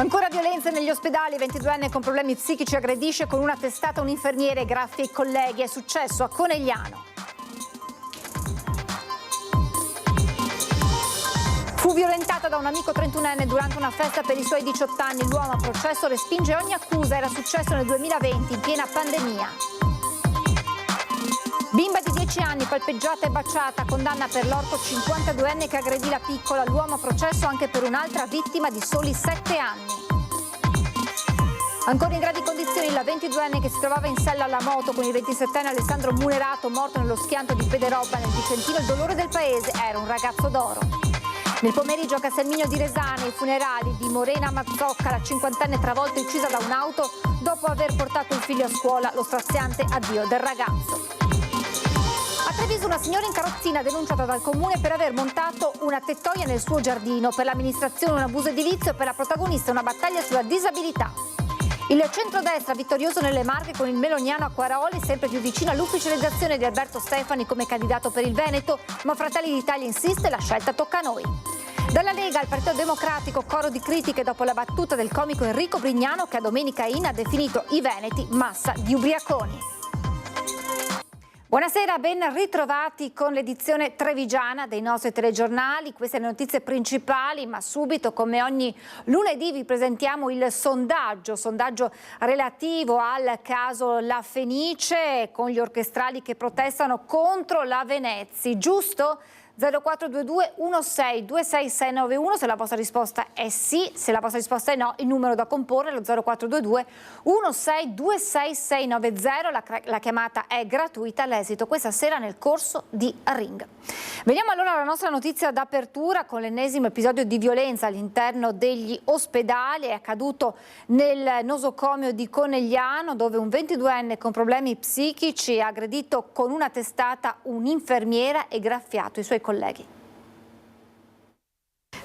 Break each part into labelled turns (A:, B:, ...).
A: Ancora violenze negli ospedali, 22enne con problemi psichici aggredisce con una testata un infermiere, graffia i colleghi, è successo a Conegliano. Fu violentata da un amico 31enne durante una festa per i suoi 18 anni, l'uomo a processo respinge ogni accusa, era successo nel 2020 in piena pandemia. Bimba di 10 anni, palpeggiata e baciata, condanna per l'orco 52enne che aggredì la piccola, l'uomo a processo anche per un'altra vittima di soli 7 anni. Ancora in gravi condizioni la 22enne che si trovava in sella alla moto con il 27enne Alessandro Munerato, morto nello schianto di Pederobba nel Vicentino. Il dolore del paese, era un ragazzo d'oro. Nel pomeriggio a Castelmigno di Resane, i funerali di Morena Mazzocca, la 50enne travolta e uccisa da un'auto dopo aver portato il figlio a scuola, lo straziante addio del ragazzo. A Treviso una signora in carrozzina denunciata dal comune per aver montato una tettoia nel suo giardino, per l'amministrazione un abuso edilizio e per la protagonista una battaglia sulla disabilità. Il centrodestra vittorioso nelle Marche con il meloniano Acquaroli sempre più vicino all'ufficializzazione di Alberto Stefani come candidato per il Veneto, ma Fratelli d'Italia insiste, la scelta tocca a noi. Dalla Lega al Partito Democratico, coro di critiche dopo la battuta del comico Enrico Brignano che a Domenica In ha definito i veneti massa di ubriaconi. Buonasera, ben ritrovati con l'edizione trevigiana dei nostri telegiornali. Queste le notizie principali, ma subito come ogni lunedì vi presentiamo il sondaggio relativo al caso La Fenice con gli orchestrali che protestano contro la Venezia, giusto? 0422 16 26691 se la vostra risposta è sì, se la vostra risposta è no, il numero da comporre è lo 0422 16 26690, la chiamata è gratuita, l'esito questa sera nel corso di Ring. Veniamo allora alla nostra notizia d'apertura con l'ennesimo episodio di violenza all'interno degli ospedali. È accaduto nel nosocomio di Conegliano dove un 22enne con problemi psichici ha aggredito con una testata un'infermiera e graffiato i suoi colleghi.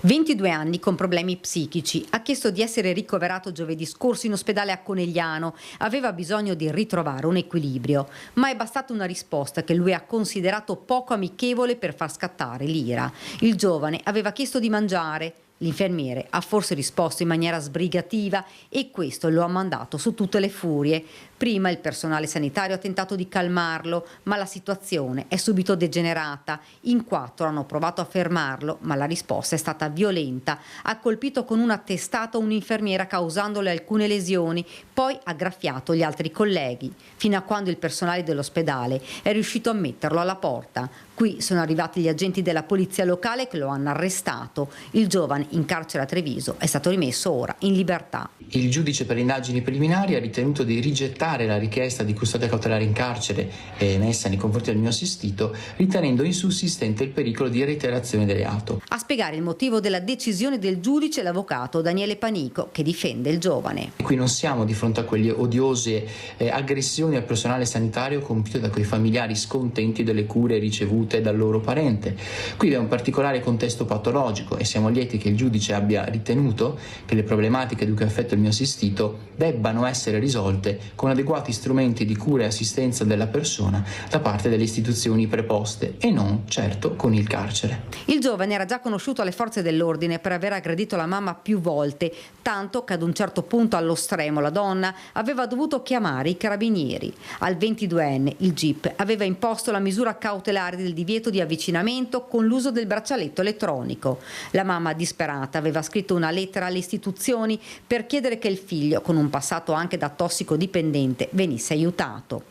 B: 22 anni con problemi psichici, ha chiesto di essere ricoverato giovedì scorso in ospedale a Conegliano, aveva bisogno di ritrovare un equilibrio, ma è bastata una risposta che lui ha considerato poco amichevole per far scattare l'ira. Il giovane aveva chiesto di mangiare, l'infermiere ha forse risposto in maniera sbrigativa e questo lo ha mandato su tutte le furie. Prima il personale sanitario ha tentato di calmarlo, ma la situazione è subito degenerata. In 4 hanno provato a fermarlo, ma la risposta è stata violenta. Ha colpito con una testata un'infermiera causandole alcune lesioni, poi ha graffiato gli altri colleghi, fino a quando il personale dell'ospedale è riuscito a metterlo alla porta. Qui sono arrivati gli agenti della polizia locale che lo hanno arrestato. Il giovane in carcere a Treviso è stato rimesso ora in libertà.
C: Il giudice per le indagini preliminari ha ritenuto di rigettare la richiesta di custodia cautelare in carcere emessa nei confronti del mio assistito, ritenendo insussistente il pericolo di reiterazione del reato.
B: A spiegare il motivo della decisione del giudice l'avvocato Daniele Panico, che difende il giovane.
C: Qui non siamo di fronte a quelle odiose aggressioni al personale sanitario compiute da quei familiari scontenti delle cure ricevute dal loro parente. Qui è un particolare contesto patologico e siamo lieti che il giudice abbia ritenuto che le problematiche di cui è affetto il mio assistito debbano essere risolte con adeguati strumenti di cura e assistenza della persona da parte delle istituzioni preposte e non certo con il carcere.
B: Il giovane era già conosciuto alle forze dell'ordine per aver aggredito la mamma più volte, tanto che ad un certo punto allo stremo la donna aveva dovuto chiamare i carabinieri. Al 22enne il GIP aveva imposto la misura cautelare del divieto di avvicinamento con l'uso del braccialetto elettronico. La mamma disperata aveva scritto una lettera alle istituzioni per chiedere che il figlio, con un passato anche da tossicodipendente, venisse aiutato.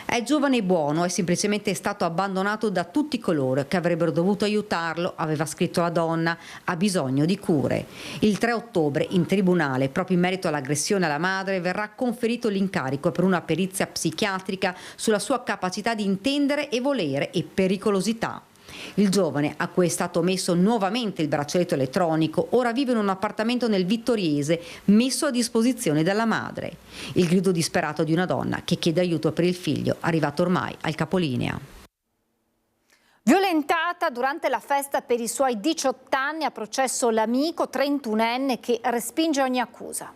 B: È giovane e buono, è semplicemente stato abbandonato da tutti coloro che avrebbero dovuto aiutarlo, aveva scritto la donna, ha bisogno di cure. Il 3 ottobre in tribunale, proprio in merito all'aggressione alla madre, verrà conferito l'incarico per una perizia psichiatrica sulla sua capacità di intendere e volere e pericolosità. Il giovane, a cui è stato messo nuovamente il braccialetto elettronico, ora vive in un appartamento nel Vittoriese messo a disposizione dalla madre. Il grido disperato di una donna che chiede aiuto per il figlio, arrivato ormai al capolinea.
A: Violentata durante la festa per i suoi 18 anni, a processo l'amico 31enne che respinge ogni accusa.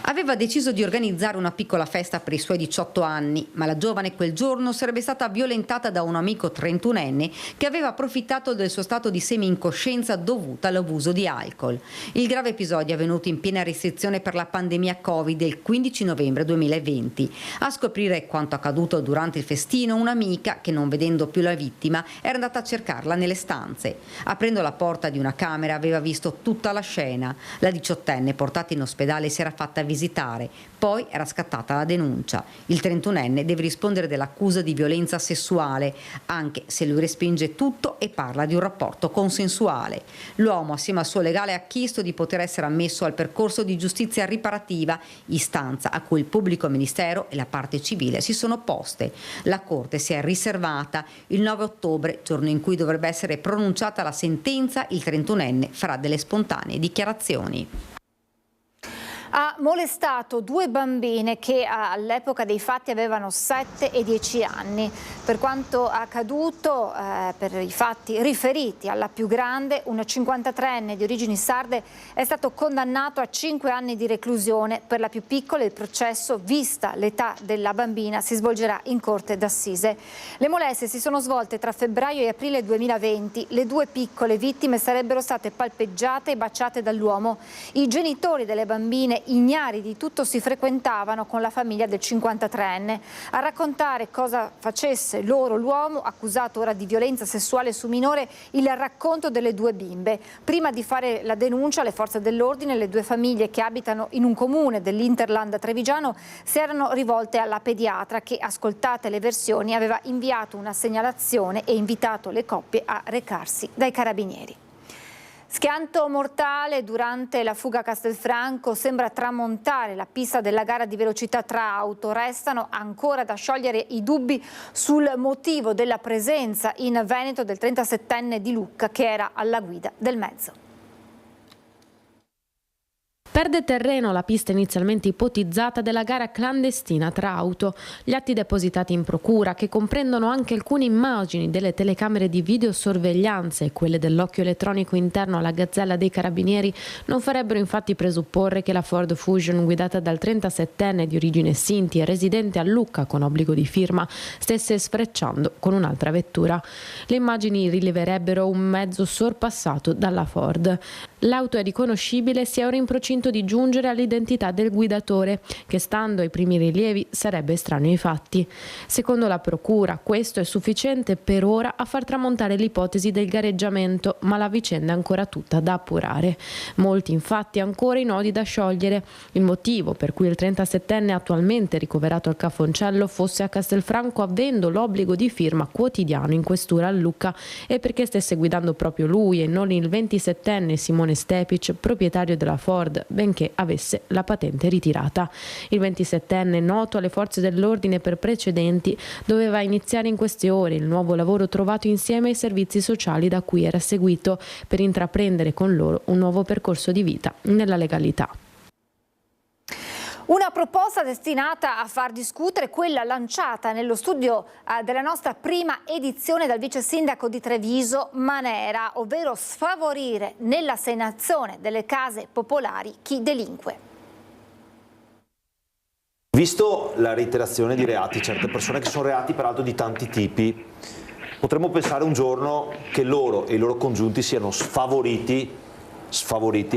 B: Aveva deciso di organizzare una piccola festa per i suoi 18 anni, ma la giovane quel giorno sarebbe stata violentata da un amico 31enne che aveva approfittato del suo stato di semi-incoscienza dovuta all'abuso di alcol. Il grave episodio è avvenuto in piena restrizione per la pandemia Covid il 15 novembre 2020. A scoprire quanto accaduto durante il festino, un'amica, che non vedendo più la vittima, era andata a cercarla nelle stanze. Aprendo la porta di una camera aveva visto tutta la scena. La 18enne, portata in ospedale, si era fatta visitare, poi era scattata la denuncia. Il 31enne deve rispondere dell'accusa di violenza sessuale, anche se lui respinge tutto e parla di un rapporto consensuale. L'uomo, assieme al suo legale, ha chiesto di poter essere ammesso al percorso di giustizia riparativa, istanza a cui il pubblico ministero e la parte civile si sono opposte. La Corte si è riservata. Il 9 ottobre, giorno in cui dovrebbe essere pronunciata la sentenza, il 31enne farà delle spontanee dichiarazioni.
A: Ha molestato 2 bambine che all'epoca dei fatti avevano 7 e 10 anni. Per quanto accaduto, per i fatti riferiti alla più grande, un 53enne di origini sarde è stato condannato a 5 anni di reclusione. Per la più piccola il processo, vista l'età della bambina, si svolgerà in corte d'assise. Le molestie si sono svolte tra febbraio e aprile 2020. Le 2 piccole vittime sarebbero state palpeggiate e baciate dall'uomo. I genitori delle bambine, ignari di tutto, si frequentavano con la famiglia del 53enne. A raccontare cosa facesse loro l'uomo, accusato ora di violenza sessuale su minore, il racconto delle 2 bimbe. Prima di fare la denuncia alle forze dell'ordine, le 2 famiglie che abitano in un comune dell'Interland trevigiano si erano rivolte alla pediatra che, ascoltate le versioni, aveva inviato una segnalazione e invitato le coppie a recarsi dai carabinieri. Schianto mortale durante la fuga a Castelfranco, sembra tramontare la pista della gara di velocità tra auto. Restano ancora da sciogliere i dubbi sul motivo della presenza in Veneto del 37enne di Lucca che era alla guida del mezzo.
D: Perde terreno la pista inizialmente ipotizzata della gara clandestina tra auto. Gli atti depositati in procura, che comprendono anche alcune immagini delle telecamere di videosorveglianza e quelle dell'occhio elettronico interno alla gazzella dei carabinieri, non farebbero infatti presupporre che la Ford Fusion, guidata dal 37enne di origine sinti e residente a Lucca con obbligo di firma, stesse sfrecciando con un'altra vettura. Le immagini rileverebbero un mezzo sorpassato dalla Ford. L'auto è riconoscibile e si è ora in procinto di giungere all'identità del guidatore, che, stando ai primi rilievi, sarebbe estraneo ai fatti. Secondo la procura, questo è sufficiente per ora a far tramontare l'ipotesi del gareggiamento, ma la vicenda è ancora tutta da appurare. Molti infatti ancora i nodi da sciogliere. Il motivo per cui il 37enne attualmente ricoverato al Cafoncello fosse a Castelfranco avendo l'obbligo di firma quotidiano in questura a Lucca e perché stesse guidando proprio lui e non il 27enne Simone Stepic, proprietario della Ford, benché avesse la patente ritirata. Il 27enne, noto alle forze dell'ordine per precedenti, doveva iniziare in queste ore il nuovo lavoro trovato insieme ai servizi sociali da cui era seguito per intraprendere con loro un nuovo percorso di vita nella legalità.
A: Una proposta destinata a far discutere, quella lanciata nello studio della nostra prima edizione dal vice sindaco di Treviso Manera, ovvero sfavorire nell'assegnazione delle case popolari chi delinque.
E: Visto la reiterazione di reati, certe persone che sono reati peraltro di tanti tipi, potremmo pensare un giorno che loro e i loro congiunti siano sfavoriti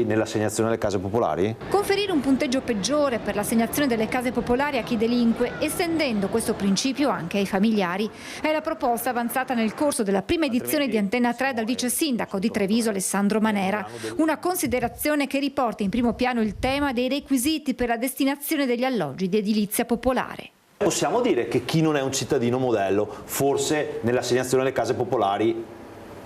E: nell'assegnazione delle case popolari?
A: Conferire un punteggio peggiore per l'assegnazione delle case popolari a chi delinque, estendendo questo principio anche ai familiari, è la proposta avanzata nel corso della prima edizione di Antenna 3 dal vice sindaco di Treviso Alessandro Manera. Una considerazione che riporta in primo piano il tema dei requisiti per la destinazione degli alloggi di edilizia popolare.
E: Possiamo dire che chi non è un cittadino modello, forse nell'assegnazione delle case popolari,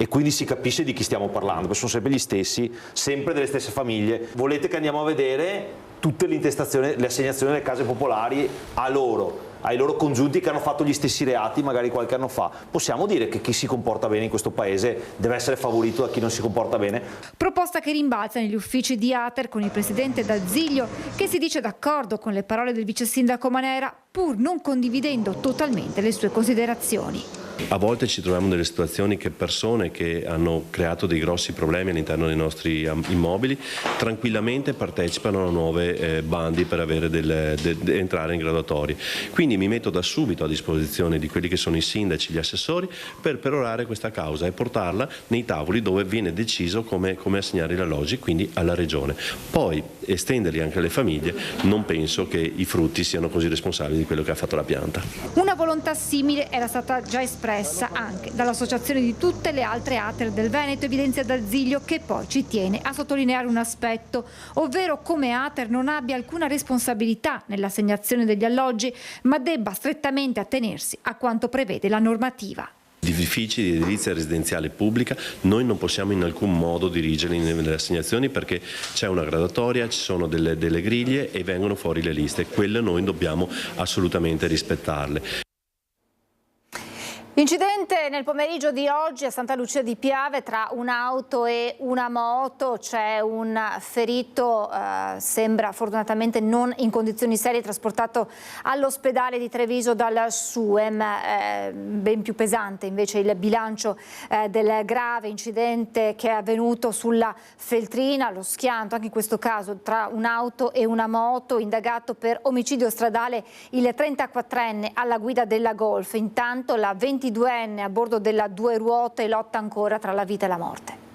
E: e quindi si capisce di chi stiamo parlando, perché sono sempre gli stessi, sempre delle stesse famiglie. Volete che andiamo a vedere tutte le assegnazioni delle case popolari ai loro congiunti che hanno fatto gli stessi reati magari qualche anno fa? Possiamo dire che chi si comporta bene in questo paese deve essere favorito da chi non si comporta bene?
A: Proposta che rimbalza negli uffici di Ater con il presidente D'Aziglio, che si dice d'accordo con le parole del vice sindaco Manera, pur non condividendo totalmente le sue considerazioni.
F: A volte ci troviamo nelle situazioni che persone che hanno creato dei grossi problemi all'interno dei nostri immobili tranquillamente partecipano a nuove bandi per entrare in graduatorie. Quindi mi metto da subito a disposizione di quelli che sono i sindaci, gli assessori, per perorare questa causa e portarla nei tavoli dove viene deciso come assegnare gli alloggi, quindi alla Regione. Poi estenderli anche alle famiglie, non penso che i frutti siano così responsabili di quello che ha fatto la pianta.
A: Una volontà simile era stata già espressa anche dall'associazione di tutte le altre ATER del Veneto, evidenzia D'Aziglio, che poi ci tiene a sottolineare un aspetto, ovvero come ATER non abbia alcuna responsabilità nell'assegnazione degli alloggi, ma debba strettamente attenersi a quanto prevede la normativa.
F: Di edifici di edilizia residenziale pubblica noi non possiamo in alcun modo dirigerli nelle assegnazioni, perché c'è una graduatoria, ci sono delle griglie e vengono fuori le liste, quelle noi dobbiamo assolutamente rispettarle.
A: Incidente nel pomeriggio di oggi a Santa Lucia di Piave tra un'auto e una moto, c'è un ferito, sembra fortunatamente non in condizioni serie, trasportato all'ospedale di Treviso dal SUEM, ben più pesante invece il bilancio del grave incidente che è avvenuto sulla Feltrina, lo schianto anche in questo caso tra un'auto e una moto, indagato per omicidio stradale il 34enne alla guida della Golf, intanto la 22enne a bordo della due ruote lotta ancora tra la vita e la morte.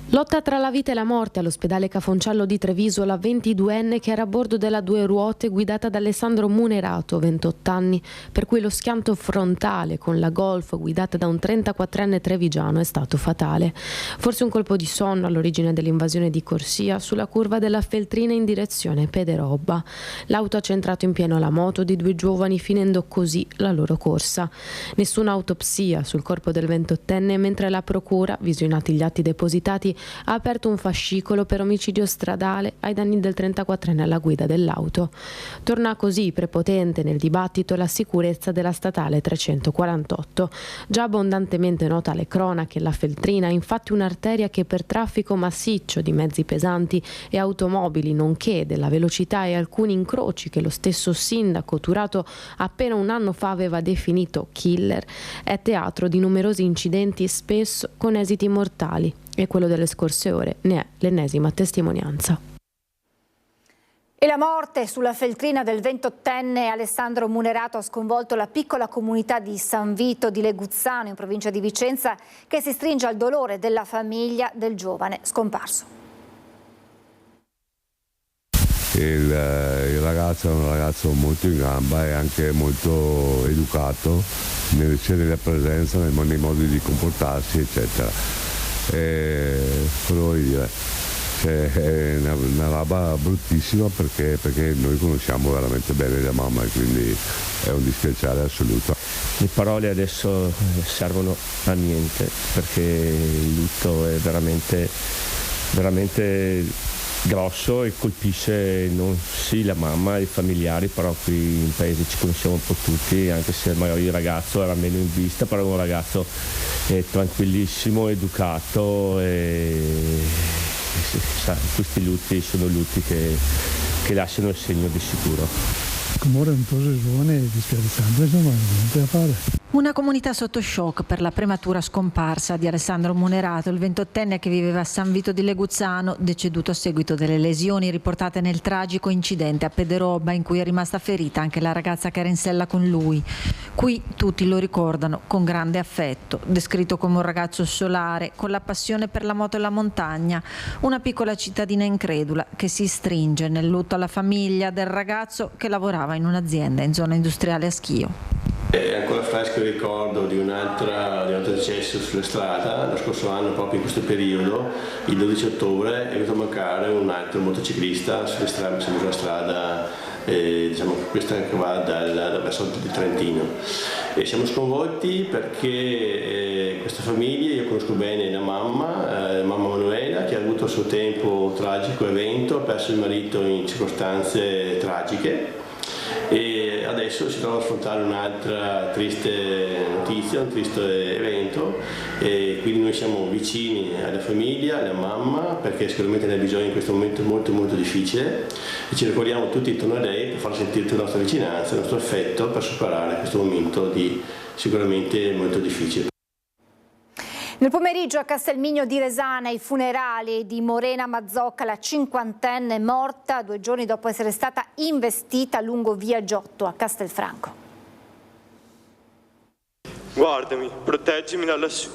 D: Lotta tra la vita e la morte all'ospedale Cafoncello di Treviso, la 22enne che era a bordo della due ruote guidata da Alessandro Munerato, 28 anni, per cui lo schianto frontale con la Golf guidata da un 34enne trevigiano è stato fatale. Forse un colpo di sonno all'origine dell'invasione di corsia sulla curva della Feltrina in direzione Pederobba. L'auto ha centrato in pieno la moto di due giovani, finendo così la loro corsa. Nessuna autopsia sul corpo del 28enne, mentre la procura, visionati gli atti depositati, ha aperto un fascicolo per omicidio stradale ai danni del 34enne alla guida dell'auto. Torna così prepotente nel dibattito la sicurezza della statale 348. Già abbondantemente nota alle cronache, la Feltrina è infatti un'arteria che per traffico massiccio di mezzi pesanti e automobili, nonché della velocità e alcuni incroci che lo stesso sindaco Turato appena un anno fa aveva definito killer, è teatro di numerosi incidenti, spesso con esiti mortali. E quello delle scorse ore ne è l'ennesima testimonianza.
A: E la morte sulla Feltrina del 28enne Alessandro Munerato ha sconvolto la piccola comunità di San Vito di Leguzzano, in provincia di Vicenza, che si stringe al dolore della famiglia del giovane scomparso.
G: Il ragazzo è un ragazzo molto in gamba e anche molto educato sia nella presenza, nei modi di comportarsi, eccetera. Cosa vuoi dire? È una roba bruttissima perché noi conosciamo veramente bene la mamma e quindi è un dispiacere assoluto.
H: Le parole adesso servono a niente perché il lutto è veramente grosso e colpisce non sì la mamma e i familiari, però qui in paese ci conosciamo un po' tutti, anche se magari il ragazzo era meno in vista, però è un ragazzo tranquillissimo, educato e questi lutti sono lutti che lasciano il segno di sicuro.
I: Comore è un po' giovane e dispiace tanto, insomma, niente da fare.
J: Una comunità sotto shock per la prematura scomparsa di Alessandro Munerato, il 28enne che viveva a San Vito di Leguzzano, deceduto a seguito delle lesioni riportate nel tragico incidente a Pederobba in cui è rimasta ferita anche la ragazza che era in sella con lui. Qui tutti lo ricordano con grande affetto, descritto come un ragazzo solare, con la passione per la moto e la montagna, una piccola cittadina incredula che si stringe nel lutto alla famiglia del ragazzo che lavorava in un'azienda in zona industriale a Schio.
K: È ancora fresco il ricordo di un altro decesso sulla strada. Lo scorso anno, proprio in questo periodo, il 12 ottobre, è venuto a mancare un altro motociclista sulla strada, questa che va verso il Trentino. E siamo sconvolti perché questa famiglia, io conosco bene la mamma Manuela, che ha avuto a suo tempo un tragico evento, ha perso il marito in circostanze tragiche. e adesso si trova ad affrontare un'altra triste notizia, un triste evento, e quindi noi siamo vicini alla famiglia, alla mamma, perché sicuramente ne ha bisogno in questo momento molto difficile, e ci ricordiamo tutti intorno a lei per far sentire la nostra vicinanza, il nostro affetto per superare questo momento sicuramente molto difficile.
A: Nel pomeriggio a Castelmigno di Resana i funerali di Morena Mazzocca, la cinquantenne morta 2 giorni dopo essere stata investita lungo via Giotto a Castelfranco.
L: Guardami, proteggimi da lassù.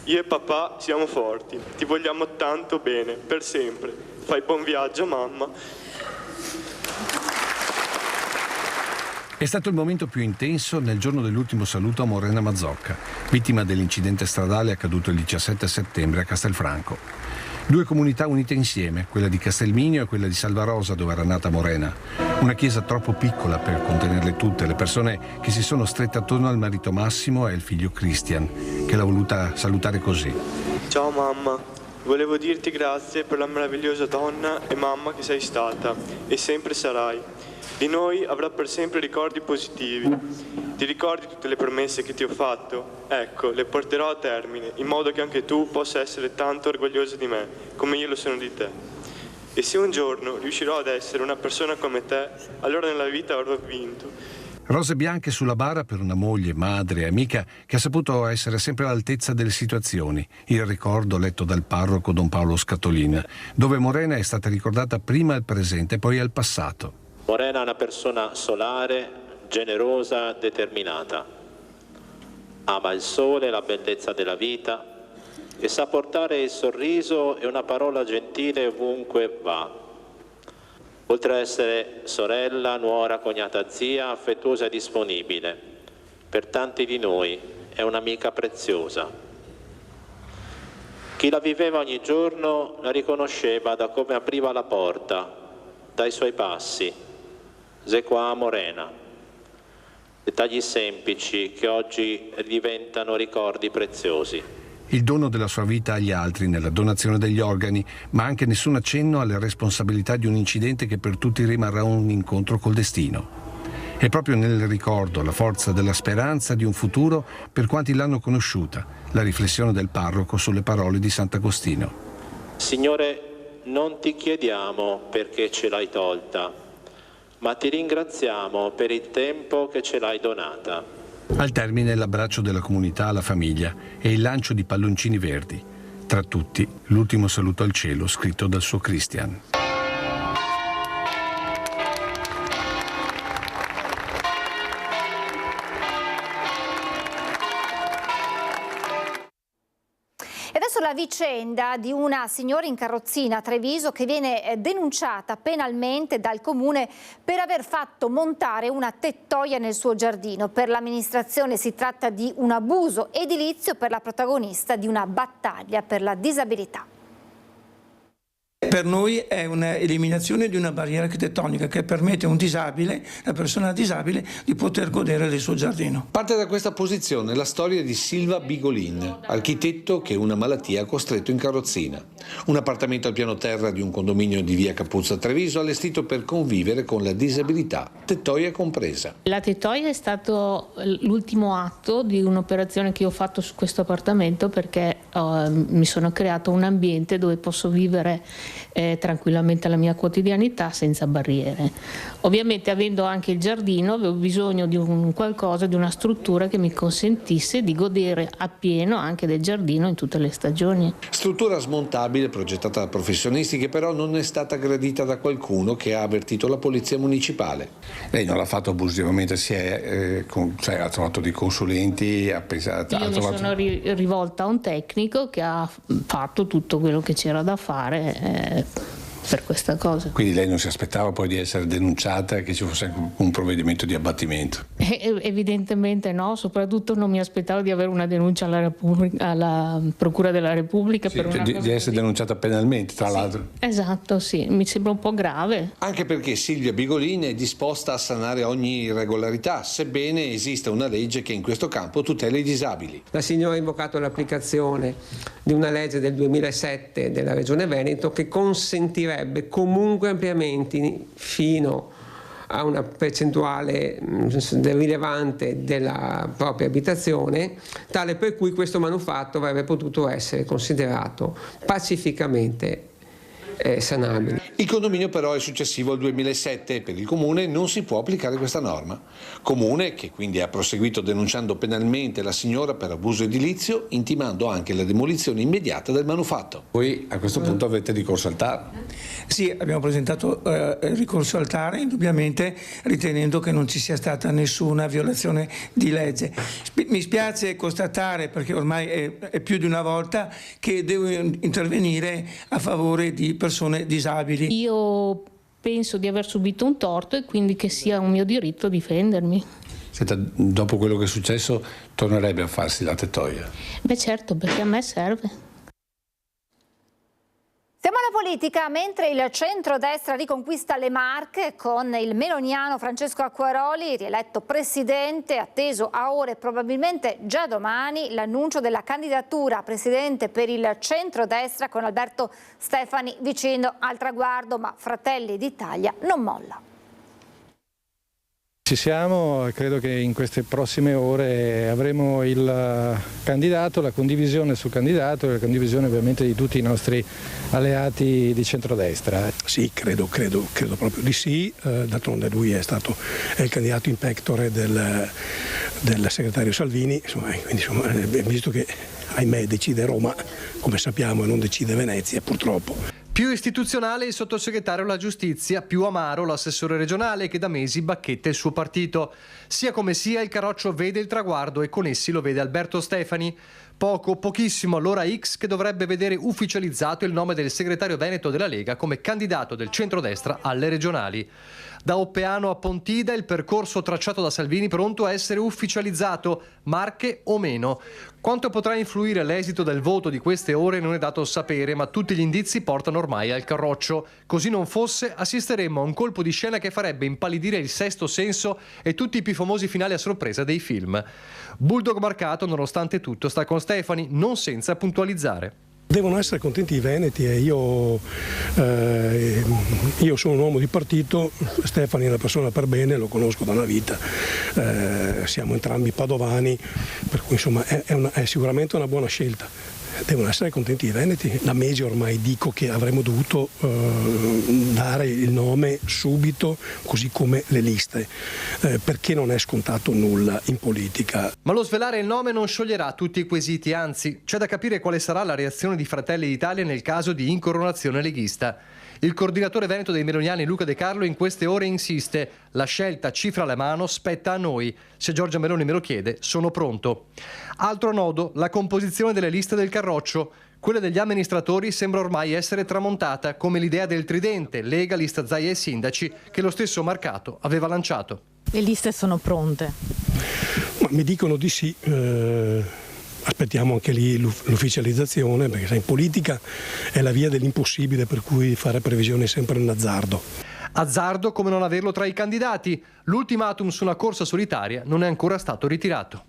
L: Io e papà siamo forti, ti vogliamo tanto bene, per sempre. Fai buon viaggio, mamma.
M: È stato il momento più intenso nel giorno dell'ultimo saluto a Morena Mazzocca, vittima dell'incidente stradale accaduto il 17 settembre a Castelfranco. 2 comunità unite insieme, quella di Castelmigno e quella di Salvarosa, dove era nata Morena. Una chiesa troppo piccola per contenerle tutte, le persone che si sono strette attorno al marito Massimo e al figlio Christian, che l'ha voluta salutare così.
L: Ciao mamma, volevo dirti grazie per la meravigliosa donna e mamma che sei stata e sempre sarai. Di noi avrà per sempre ricordi positivi. Ti ricordi tutte le promesse che ti ho fatto? Ecco, le porterò a termine, in modo che anche tu possa essere tanto orgogliosa di me, come io lo sono di te. E se un giorno riuscirò ad essere una persona come te, allora nella vita avrò vinto.
M: Rose bianche sulla bara per una moglie, madre e amica che ha saputo essere sempre all'altezza delle situazioni. Il ricordo letto dal parroco Don Paolo Scatolin, dove Morena è stata ricordata prima al presente e poi al passato.
N: Morena è una persona solare, generosa, determinata. Ama il sole, la bellezza della vita e sa portare il sorriso e una parola gentile ovunque va. Oltre ad essere sorella, nuora, cognata, zia, affettuosa e disponibile, per tanti di noi è un'amica preziosa. Chi la viveva ogni giorno la riconosceva da come apriva la porta, dai suoi passi. C'est qua Morena. Dettagli semplici che oggi diventano ricordi preziosi.
M: Il dono della sua vita agli altri nella donazione degli organi, ma anche nessun accenno alle responsabilità di un incidente che per tutti rimarrà un incontro col destino. È proprio nel ricordo la forza della speranza di un futuro per quanti l'hanno conosciuta, la riflessione del parroco sulle parole di Sant'Agostino.
N: Signore, non ti chiediamo perché ce l'hai tolta, ma ti ringraziamo per il tempo che ce l'hai donata.
M: Al termine l'abbraccio della comunità alla famiglia e il lancio di palloncini verdi. Tra tutti l'ultimo saluto al cielo scritto dal suo Christian.
A: E adesso la vicenda di una signora in carrozzina a Treviso che viene denunciata penalmente dal comune per aver fatto montare una tettoia nel suo giardino. Per l'amministrazione si tratta di un abuso edilizio, per la protagonista di una battaglia per la disabilità.
O: Per noi è un'eliminazione di una barriera architettonica che permette a un disabile, una persona disabile, di poter godere del suo giardino.
P: Parte da questa posizione la storia di Silva Bigolin, architetto che una malattia ha costretto in carrozzina. Un appartamento al piano terra di un condominio di via Capuzzo a Treviso allestito per convivere con la disabilità, tettoia compresa.
Q: La tettoia è stato l'ultimo atto di un'operazione che ho fatto su questo appartamento, perché mi sono creato un ambiente dove posso vivere tranquillamente la mia quotidianità senza barriere. Ovviamente, avendo anche il giardino, avevo bisogno di un qualcosa, di una struttura che mi consentisse di godere appieno anche del giardino in tutte le stagioni.
P: Struttura smontabile progettata da professionisti che però non è stata gradita da qualcuno che ha avvertito la polizia municipale.
R: Lei non l'ha fatto abusivamente, ha trovato dei consulenti,
Q: Io mi sono rivolta a un tecnico che ha fatto tutto quello che c'era da fare per questa cosa.
R: Quindi lei non si aspettava poi di essere denunciata e che ci fosse un provvedimento di abbattimento?
Q: Evidentemente no, soprattutto non mi aspettavo di avere una denuncia alla Procura della Repubblica.
R: Sì,
Q: per una
R: di essere denunciata penalmente, tra l'altro.
Q: Esatto, sì, mi sembra un po' grave.
P: Anche perché Silvia Bigolin è disposta a sanare ogni irregolarità, sebbene esista una legge che in questo campo tutela i disabili.
S: La signora ha invocato l'applicazione di una legge del 2007 della Regione Veneto che consentirebbe comunque ampliamenti fino a una percentuale rilevante della propria abitazione, tale per cui questo manufatto avrebbe potuto essere considerato pacificamente sanabile.
P: Il condominio però è successivo al 2007 e per il Comune non si può applicare questa norma. Comune che quindi ha proseguito denunciando penalmente la signora per abuso edilizio, intimando anche la demolizione immediata del manufatto.
R: Voi a questo punto avete ricorso al TAR?
O: Sì, abbiamo presentato ricorso al TAR, indubbiamente ritenendo che non ci sia stata nessuna violazione di legge. Mi spiace constatare, perché ormai è più di una volta, che devo intervenire a favore di persone disabili.
Q: Io penso di aver subito un torto e quindi che sia un mio diritto difendermi.
R: Senta, dopo quello che è successo tornerebbe a farsi la tettoia?
Q: Beh certo, perché a me serve.
A: Siamo alla politica, mentre il centrodestra riconquista le Marche con il meloniano Francesco Acquaroli, rieletto presidente, atteso a ore, probabilmente già domani, l'annuncio della candidatura a presidente per il centrodestra con Alberto Stefani vicino al traguardo, ma Fratelli d'Italia non molla.
T: Ci siamo, credo che in queste prossime ore avremo il candidato, la condivisione sul candidato e la condivisione ovviamente di tutti i nostri alleati di centrodestra.
I: Sì, credo proprio di sì, d'altronde lui è il candidato in pectore del segretario Salvini, quindi visto che ahimè decide Roma, come sappiamo, e non decide Venezia purtroppo.
U: Più istituzionale il sottosegretario alla giustizia, più amaro l'assessore regionale che da mesi bacchetta il suo partito. Sia come sia, il Carroccio vede il traguardo e con essi lo vede Alberto Stefani. Pochissimo all'ora X che dovrebbe vedere ufficializzato il nome del segretario veneto della Lega come candidato del centrodestra alle regionali. Da Oppeano a Pontida il percorso tracciato da Salvini pronto a essere ufficializzato, Marche o meno. Quanto potrà influire l'esito del voto di queste ore non è dato sapere, ma tutti gli indizi portano ormai al Carroccio. Così non fosse, assisteremmo a un colpo di scena che farebbe impallidire il Sesto Senso e tutti i più famosi finali a sorpresa dei film. Bulldog marcato, nonostante tutto, sta con Stefani, non senza puntualizzare.
I: Devono essere contenti i veneti e io sono un uomo di partito, Stefani è una persona per bene, lo conosco da una vita, siamo entrambi padovani, per cui insomma è sicuramente una buona scelta. Devono essere contenti i veneti. Da mesi ormai dico che avremmo dovuto dare il nome subito, così come le liste, perché non è scontato nulla in politica.
U: Ma lo svelare il nome non scioglierà tutti i quesiti, anzi, c'è da capire quale sarà la reazione di Fratelli d'Italia nel caso di incoronazione leghista. Il coordinatore veneto dei meloniani Luca De Carlo in queste ore insiste: la scelta cifra alla mano spetta a noi. Se Giorgia Meloni me lo chiede, sono pronto. Altro nodo, la composizione delle liste del Carroccio. Quella degli amministratori sembra ormai essere tramontata, come l'idea del tridente, Lega, Lista Zaia e Sindaci, che lo stesso Marcato aveva lanciato.
V: Le liste sono pronte?
I: Ma mi dicono di sì. Aspettiamo anche lì l'ufficializzazione, perché sai, in politica è la via dell'impossibile, per cui fare previsioni è sempre un azzardo.
U: Azzardo come non averlo tra i candidati. L'ultimatum su una corsa solitaria non è ancora stato ritirato.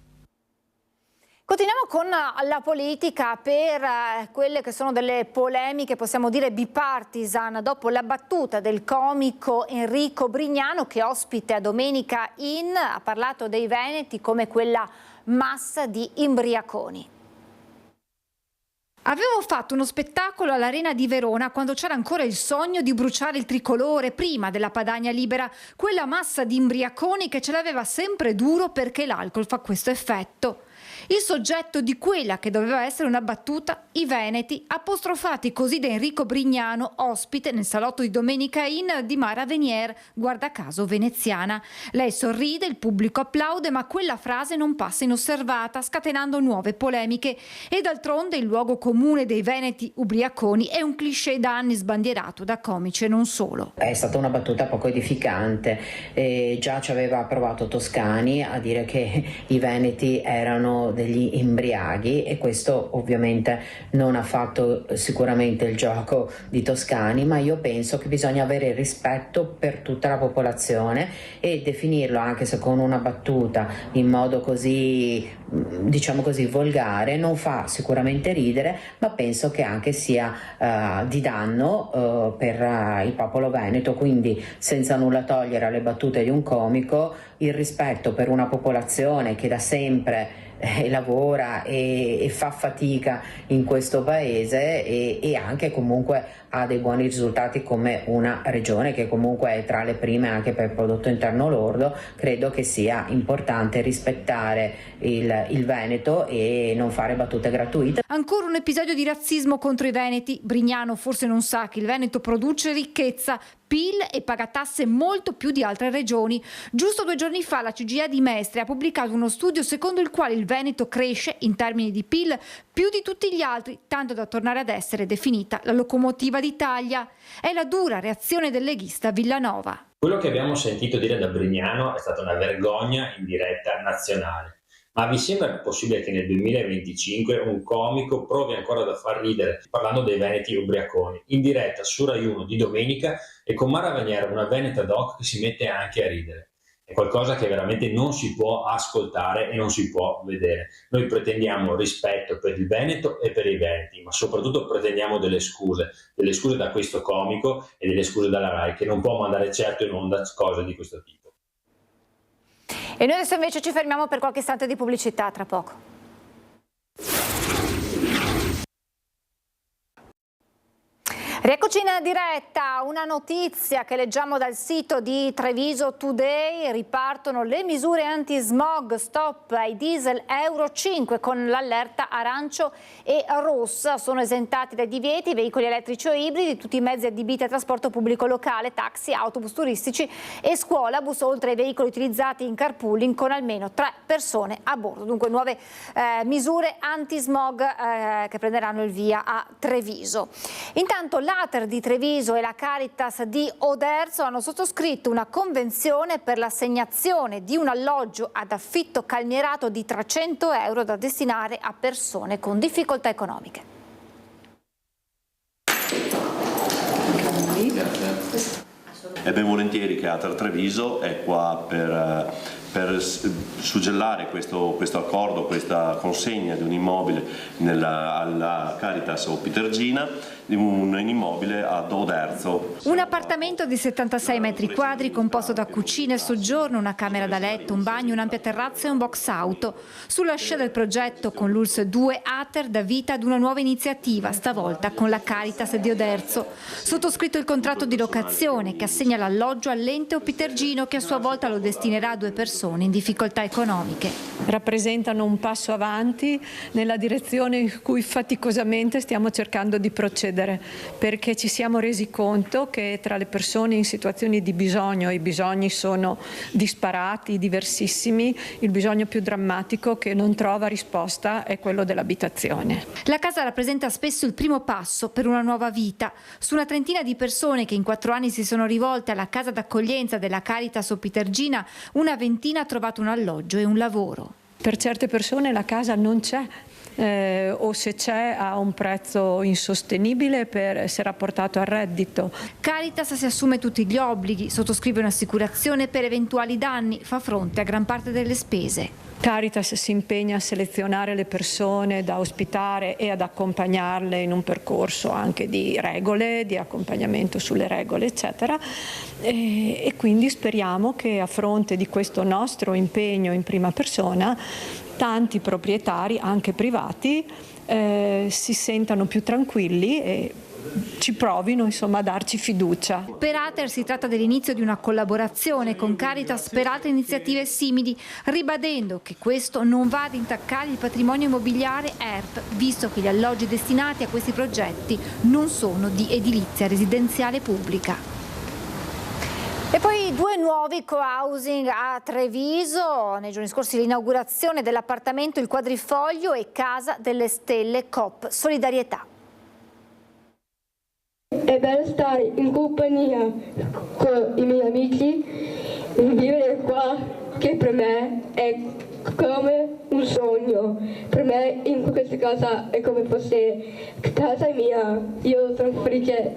A: Continuiamo con la politica per quelle che sono delle polemiche, possiamo dire bipartisan, dopo la battuta del comico Enrico Brignano che ospite a Domenica In ha parlato dei veneti come quella massa di imbriaconi.
W: Avevo fatto uno spettacolo all'Arena di Verona quando c'era ancora il sogno di bruciare il tricolore prima della Padania Libera, quella massa di imbriaconi che ce l'aveva sempre duro perché l'alcol fa questo effetto. Il soggetto di quella che doveva essere una battuta, i veneti, apostrofati così da Enrico Brignano, ospite nel salotto di Domenica In di Mara Venier, guarda caso veneziana. Lei sorride, il pubblico applaude, ma quella frase non passa inosservata, scatenando nuove polemiche. E d'altronde il luogo comune dei veneti ubriaconi è un cliché da anni sbandierato da comici e non solo.
X: È stata una battuta poco edificante. Già ci aveva provato Toscani a dire che i veneti erano
B: sono degli imbriaghi, e questo ovviamente non ha fatto sicuramente il gioco di Toscani, ma io penso che bisogna avere rispetto per tutta la popolazione e definirlo, anche se con una battuta in modo così, diciamo così, volgare, non fa sicuramente ridere, ma penso che anche sia di danno per il popolo veneto. Quindi, senza nulla togliere alle battute di un comico, il rispetto per una popolazione che da sempre lavora e fa fatica in questo paese e anche comunque ha dei buoni risultati come una regione che comunque è tra le prime anche per prodotto interno lordo. Credo che sia importante rispettare il Veneto e non fare battute gratuite.
W: Ancora un episodio di razzismo contro i veneti. Brignano forse non sa che il Veneto produce ricchezza, PIL e paga tasse molto più di altre regioni. Giusto 2 giorni fa la CGIA di Mestre ha pubblicato uno studio secondo il quale il Veneto cresce in termini di PIL più di tutti gli altri, tanto da tornare ad essere definita la locomotiva d'Italia. È la dura reazione del leghista Villanova.
C: Quello che abbiamo sentito dire da Brignano è stata una vergogna in diretta nazionale. Ma vi sembra possibile che nel 2025 un comico provi ancora a far ridere parlando dei veneti ubriaconi in diretta su Rai 1 di domenica e con Mara Veniera, una veneta doc che si mette anche a ridere? È qualcosa che veramente non si può ascoltare e non si può vedere. Noi pretendiamo rispetto per il Veneto e per i veneti, ma soprattutto pretendiamo delle scuse da questo comico e delle scuse dalla Rai, che non può mandare certo in onda cose di questo tipo.
A: E noi adesso invece ci fermiamo per qualche istante di pubblicità, tra poco. Rieccoci in diretta, una notizia che leggiamo dal sito di Treviso Today: ripartono le misure anti-smog, stop ai diesel Euro 5 con l'allerta arancio e rossa. Sono esentati dai divieti i veicoli elettrici o ibridi, tutti i mezzi adibiti a trasporto pubblico locale, taxi, autobus turistici e scuolabus, oltre ai veicoli utilizzati in carpooling con almeno 3 persone a bordo. Dunque nuove misure anti-smog che prenderanno il via a Treviso. Intanto l'Ater di Treviso e la Caritas di Oderzo hanno sottoscritto una convenzione per l'assegnazione di un alloggio ad affitto calmierato di 300 euro da destinare a persone con difficoltà economiche.
F: E ben volentieri che Ater Treviso è qua per suggellare questo accordo, questa consegna di un immobile alla Caritas Opitergina, un immobile ad Oderzo.
W: Un appartamento di 76 metri quadri composto da cucina e soggiorno, una camera da letto, un bagno, un'ampia terrazza e un box auto. Sulla scia del progetto con l'ULSS 2 Ater dà vita ad una nuova iniziativa, stavolta con la Caritas di Oderzo. Sottoscritto il contratto di locazione che assegna l'alloggio all'ente opitergino, che a sua volta lo destinerà a 2 persone in difficoltà economiche.
E: Rappresentano un passo avanti nella direzione in cui faticosamente stiamo cercando di procedere, perché ci siamo resi conto che tra le persone in situazioni di bisogno i bisogni sono disparati, diversissimi. Il bisogno più drammatico che non trova risposta è quello dell'abitazione.
W: La casa rappresenta spesso il primo passo per una nuova vita. Su una trentina di persone che in 4 anni si sono rivolte alla casa d'accoglienza della Caritas Opitergina, una ventina ha trovato un alloggio e un lavoro.
E: Per certe persone la casa non c'è. O se c'è a un prezzo insostenibile se rapportato al reddito.
W: Caritas si assume tutti gli obblighi, sottoscrive un'assicurazione per eventuali danni, fa fronte a gran parte delle spese.
E: Caritas si impegna a selezionare le persone da ospitare e ad accompagnarle in un percorso anche di regole, di accompagnamento sulle regole, eccetera. E quindi speriamo che a fronte di questo nostro impegno in prima persona tanti proprietari, anche privati, si sentano più tranquilli e ci provino insomma a darci fiducia.
W: Per Ater si tratta dell'inizio di una collaborazione con Caritas per altre iniziative simili, ribadendo che questo non va ad intaccare il patrimonio immobiliare ERP, visto che gli alloggi destinati a questi progetti non sono di edilizia residenziale pubblica.
A: E poi 2 nuovi co-housing a Treviso, nei giorni scorsi l'inaugurazione dell'appartamento Il Quadrifoglio e Casa delle Stelle Coop Solidarietà.
X: È bello stare in compagnia con i miei amici, vivere qua che per me è come un sogno. Per me in questa casa è come fosse casa mia. Io sono felice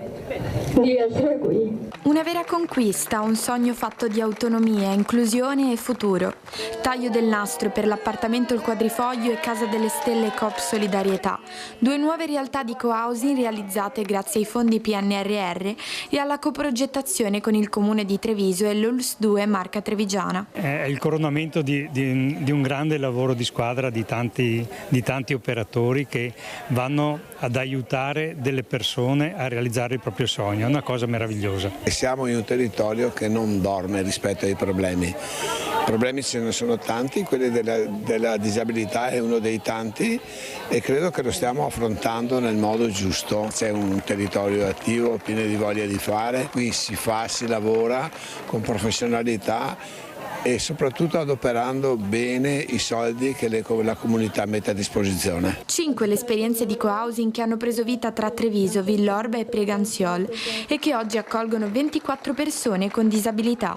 X: di essere qui.
D: Una vera conquista, un sogno fatto di autonomia, inclusione e futuro. Taglio del nastro per l'appartamento Il Quadrifoglio e Casa delle Stelle Coop Solidarietà. 2 nuove realtà di co-housing realizzate grazie ai fondi PNRR e alla coprogettazione con il Comune di Treviso e l'ULSS 2 Marca Trevigiana.
G: È il coronamento di un grande lavoro di squadra di tanti operatori che vanno ad aiutare delle persone a realizzare il proprio sogno. È una cosa meravigliosa.
H: Siamo in un territorio che non dorme rispetto ai problemi. I problemi ce ne sono tanti, quelli della disabilità è uno dei tanti e credo che lo stiamo affrontando nel modo giusto. C'è un territorio attivo, pieno di voglia di fare, qui si fa, si lavora con professionalità e soprattutto adoperando bene i soldi che la comunità mette a disposizione.
D: 5 le esperienze di co-housing che hanno preso vita tra Treviso, Villorba e Preganziol e che oggi accolgono 24 persone con disabilità.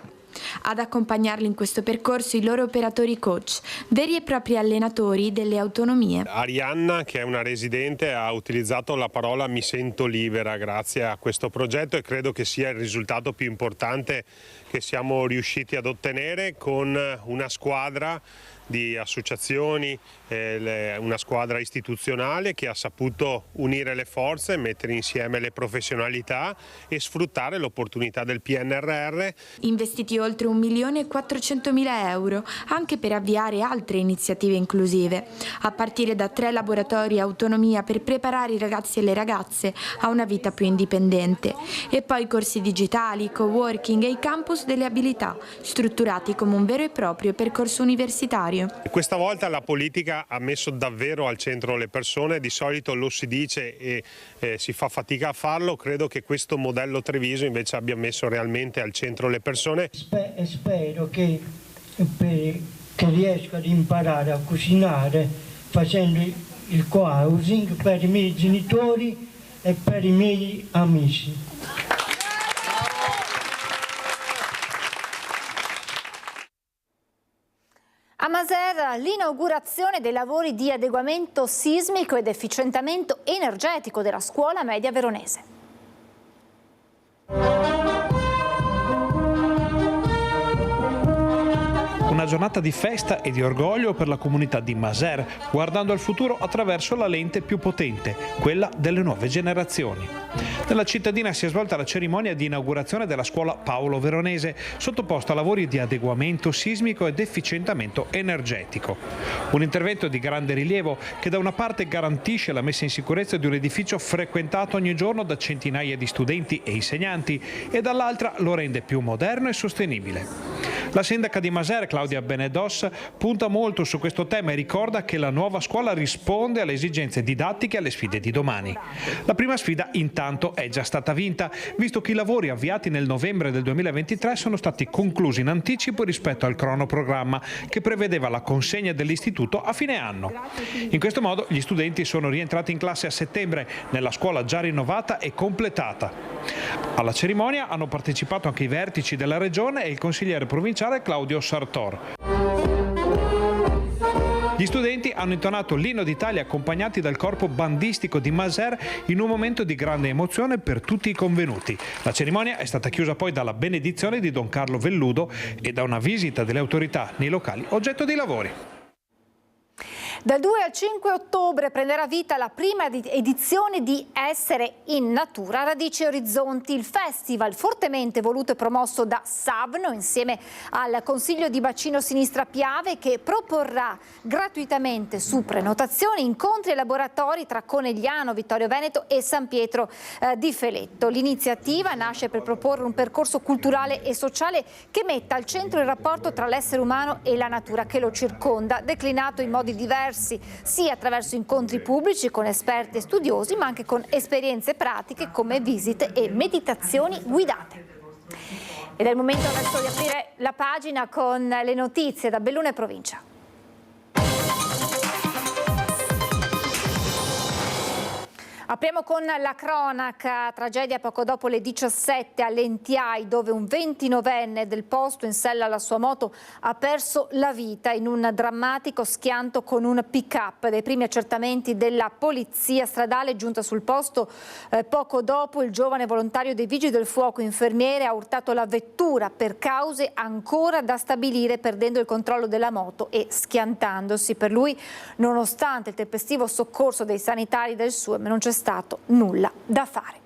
D: Ad accompagnarli in questo percorso i loro operatori coach, veri e propri allenatori delle autonomie.
J: Arianna, che è una residente, ha utilizzato la parola "mi sento libera" grazie a questo progetto e credo che sia il risultato più importante che siamo riusciti ad ottenere con una squadra di associazioni, una squadra istituzionale che ha saputo unire le forze, mettere insieme le professionalità e sfruttare l'opportunità del PNRR.
D: Investiti oltre 1.400.000 euro anche per avviare altre iniziative inclusive, a partire da 3 laboratori autonomia per preparare i ragazzi e le ragazze a una vita più indipendente e poi corsi digitali, co-working e i campus delle abilità, strutturati come un vero e proprio percorso universitario.
J: Questa volta la politica ha messo davvero al centro le persone, di solito lo si dice e si fa fatica a farlo, credo che questo modello Treviso invece abbia messo realmente al centro le persone.
Y: Spero che riesco ad imparare a cucinare facendo il co-housing per i miei genitori e per i miei amici.
A: A Masera l'inaugurazione dei lavori di adeguamento sismico ed efficientamento energetico della scuola media veronese.
Z: Una giornata di festa e di orgoglio per la comunità di Masera, guardando al futuro attraverso la lente più potente, quella delle nuove generazioni. Nella cittadina si è svolta la cerimonia di inaugurazione della scuola Paolo Veronese, sottoposta a lavori di adeguamento sismico ed efficientamento energetico. Un intervento di grande rilievo che da una parte garantisce la messa in sicurezza di un edificio frequentato ogni giorno da centinaia di studenti e insegnanti e dall'altra lo rende più moderno e sostenibile. La sindaca di Masera, Claudia Benedos, punta molto su questo tema e ricorda che la nuova scuola risponde alle esigenze didattiche e alle sfide di domani. La prima sfida intanto è già stata vinta, visto che i lavori avviati nel novembre del 2023 sono stati conclusi in anticipo rispetto al cronoprogramma che prevedeva la consegna dell'istituto a fine anno. In questo modo gli studenti sono rientrati in classe a settembre nella scuola già rinnovata e completata. Alla cerimonia hanno partecipato anche i vertici della regione e il consigliere provinciale Claudio Sartor. Gli studenti hanno intonato l'inno d'Italia accompagnati dal corpo bandistico di Masera in un momento di grande emozione per tutti i convenuti. La cerimonia è stata chiusa poi dalla benedizione di Don Carlo Velludo e da una visita delle autorità nei locali oggetto dei lavori.
A: Dal 2 al 5 ottobre prenderà vita la prima edizione di Essere in Natura Radici e Orizzonti, il festival fortemente voluto e promosso da Savno insieme al Consiglio di Bacino Sinistra Piave, che proporrà gratuitamente su prenotazione incontri e laboratori tra Conegliano, Vittorio Veneto e San Pietro di Feletto. L'iniziativa nasce per proporre un percorso culturale e sociale che metta al centro il rapporto tra l'essere umano e la natura che lo circonda, declinato in modi diversi sia attraverso incontri pubblici con esperti e studiosi, ma anche con esperienze pratiche come visite e meditazioni guidate. Ed è il momento adesso di aprire la pagina con le notizie da Belluno e provincia. Apriamo con la cronaca, tragedia poco dopo le 17 all'Entiai, dove un 29enne del posto in sella alla sua moto ha perso la vita in un drammatico schianto con un pick-up. Dai primi accertamenti della polizia stradale giunta sul posto, poco dopo il giovane volontario dei Vigili del Fuoco, infermiere, ha urtato la vettura per cause ancora da stabilire, perdendo il controllo della moto e schiantandosi. Per lui, nonostante il tempestivo soccorso dei sanitari del SUEM, non c'è stato nulla da fare.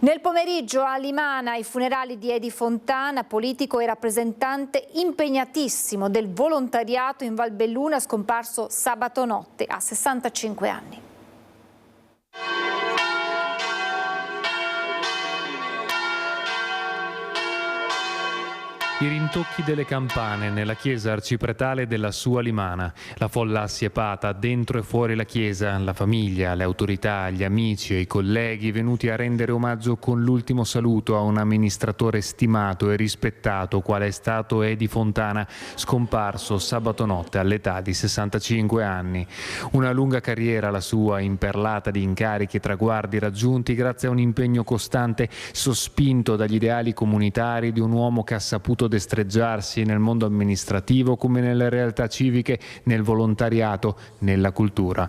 A: Nel pomeriggio a Limana i funerali di Edi Fontana, politico e rappresentante impegnatissimo del volontariato in Valbelluna, scomparso sabato notte a 65 anni.
K: I rintocchi delle campane nella chiesa arcipretale della sua Limana, la folla assiepata dentro e fuori la chiesa, la famiglia, le autorità, gli amici e i colleghi venuti a rendere omaggio con l'ultimo saluto a un amministratore stimato e rispettato quale è stato Edi Fontana, scomparso sabato notte all'età di 65 anni. Una lunga carriera la sua, imperlata di incarichi e traguardi raggiunti grazie a un impegno costante, sospinto dagli ideali comunitari di un uomo che ha saputo destreggiarsi nel mondo amministrativo come nelle realtà civiche, nel volontariato, nella cultura.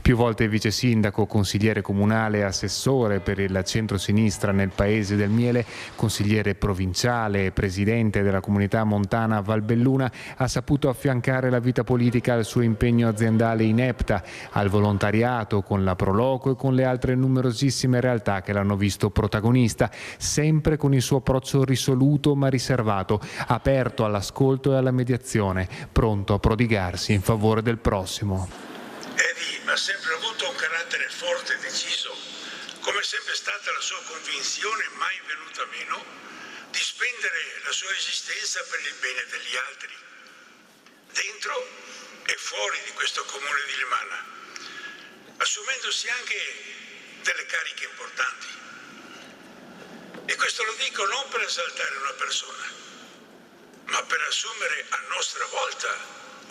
K: Più volte vice sindaco, consigliere comunale e assessore per il centro-sinistra nel Paese del Miele, consigliere provinciale e presidente della comunità montana Valbelluna, ha saputo affiancare la vita politica al suo impegno aziendale inepta, al volontariato con la Proloco e con le altre numerosissime realtà che l'hanno visto protagonista, sempre con il suo approccio risoluto ma riservato, aperto all'ascolto e alla mediazione, pronto a prodigarsi in favore del prossimo.
L: Edi ha sempre avuto un carattere forte e deciso, come è sempre stata la sua convinzione, mai venuta meno, di spendere la sua esistenza per il bene degli altri, dentro e fuori di questo comune di Limana, assumendosi anche delle cariche importanti. E questo lo dico non per esaltare una persona, ma per assumere a nostra volta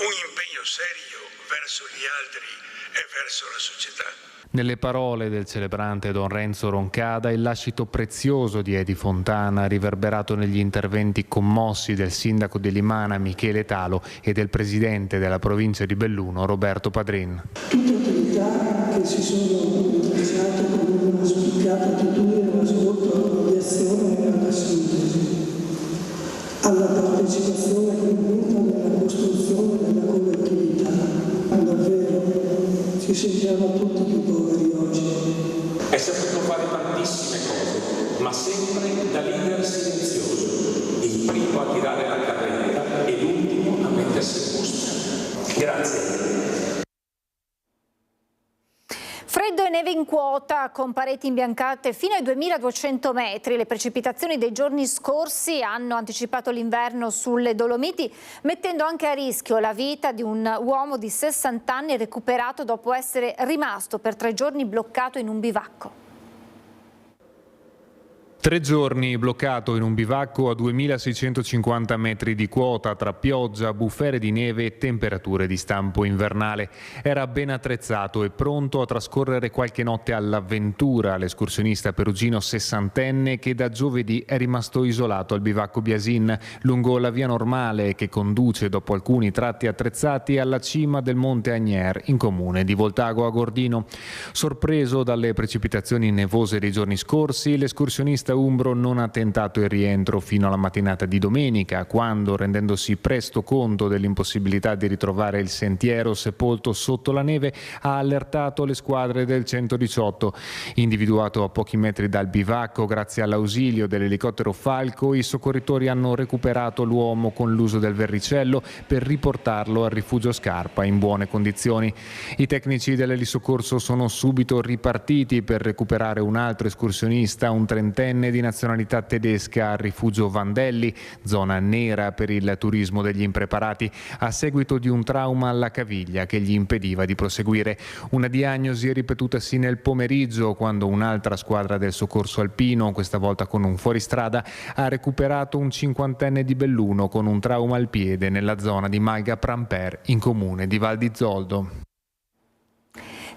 L: un impegno serio verso gli altri e verso la società.
K: Nelle parole del celebrante Don Renzo Roncada, il lascito prezioso di Edi Fontana, riverberato negli interventi commossi del sindaco di Limana Michele Talo e del presidente della provincia di Belluno Roberto Padrin.
M: Tutte autorità che si sono iniziate con una spiccata attitudine all'ascolto, alla mediazione e alla sintesi, alla partecipazione convinta nella costruzione della collettività. Davvero ci sentiamo tutti più poveri oggi.
N: È saputo fare tantissime cose, ma sempre da leader silenzioso, il primo a tirare la carretta e l'ultimo a mettersi in mostra. Grazie.
A: Freddo e neve in quota con pareti imbiancate fino ai 2200 metri. Le precipitazioni dei giorni scorsi hanno anticipato l'inverno sulle Dolomiti, mettendo anche a rischio la vita di un uomo di 60 anni recuperato dopo essere rimasto per 3 giorni bloccato in un bivacco.
K: 3 giorni bloccato in un bivacco a 2650 metri di quota tra pioggia, bufere di neve e temperature di stampo invernale. Era ben attrezzato e pronto a trascorrere qualche notte all'avventura l'escursionista perugino sessantenne che da giovedì è rimasto isolato al bivacco Biasin, lungo la via normale che conduce dopo alcuni tratti attrezzati alla cima del Monte Agnier, in comune di Voltago a Gordino. Sorpreso dalle precipitazioni nevose dei giorni scorsi, l'escursionista umbro non ha tentato il rientro fino alla mattinata di domenica, quando, rendendosi presto conto dell'impossibilità di ritrovare il sentiero sepolto sotto la neve, ha allertato le squadre del 118. Individuato a pochi metri dal bivacco, grazie all'ausilio dell'elicottero Falco, i soccorritori hanno recuperato l'uomo con l'uso del verricello per riportarlo al rifugio Scarpa in buone condizioni. I tecnici dell'elisoccorso sono subito ripartiti per recuperare un altro escursionista, un trentenne di nazionalità tedesca, al rifugio Vandelli, zona nera per il turismo degli impreparati, a seguito di un trauma alla caviglia che gli impediva di proseguire. Una diagnosi ripetutasi nel pomeriggio, quando un'altra squadra del soccorso alpino, questa volta con un fuoristrada, ha recuperato un 50enne di Belluno con un trauma al piede nella zona di Malga Pramper, in comune di Val di Zoldo.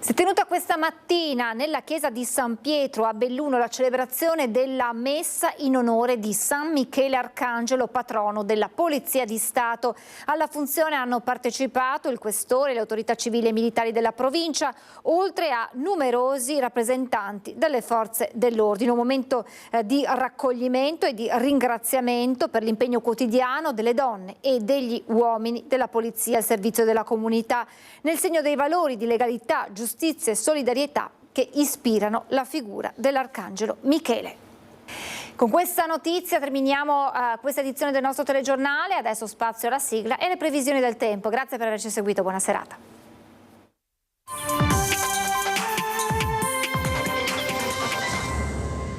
A: Si è tenuta questa mattina nella chiesa di San Pietro a Belluno la celebrazione della messa in onore di San Michele Arcangelo, patrono della Polizia di Stato. Alla funzione hanno partecipato il questore, le autorità civili e militari della provincia, oltre a numerosi rappresentanti delle forze dell'ordine. Un momento di raccoglimento e di ringraziamento per l'impegno quotidiano delle donne e degli uomini della Polizia al servizio della comunità, nel segno dei valori di legalità, giustizia e solidarietà che ispirano la figura dell'Arcangelo Michele. Con questa notizia terminiamo questa edizione del nostro telegiornale. Adesso spazio alla sigla e le previsioni del tempo. Grazie per averci seguito, buona serata.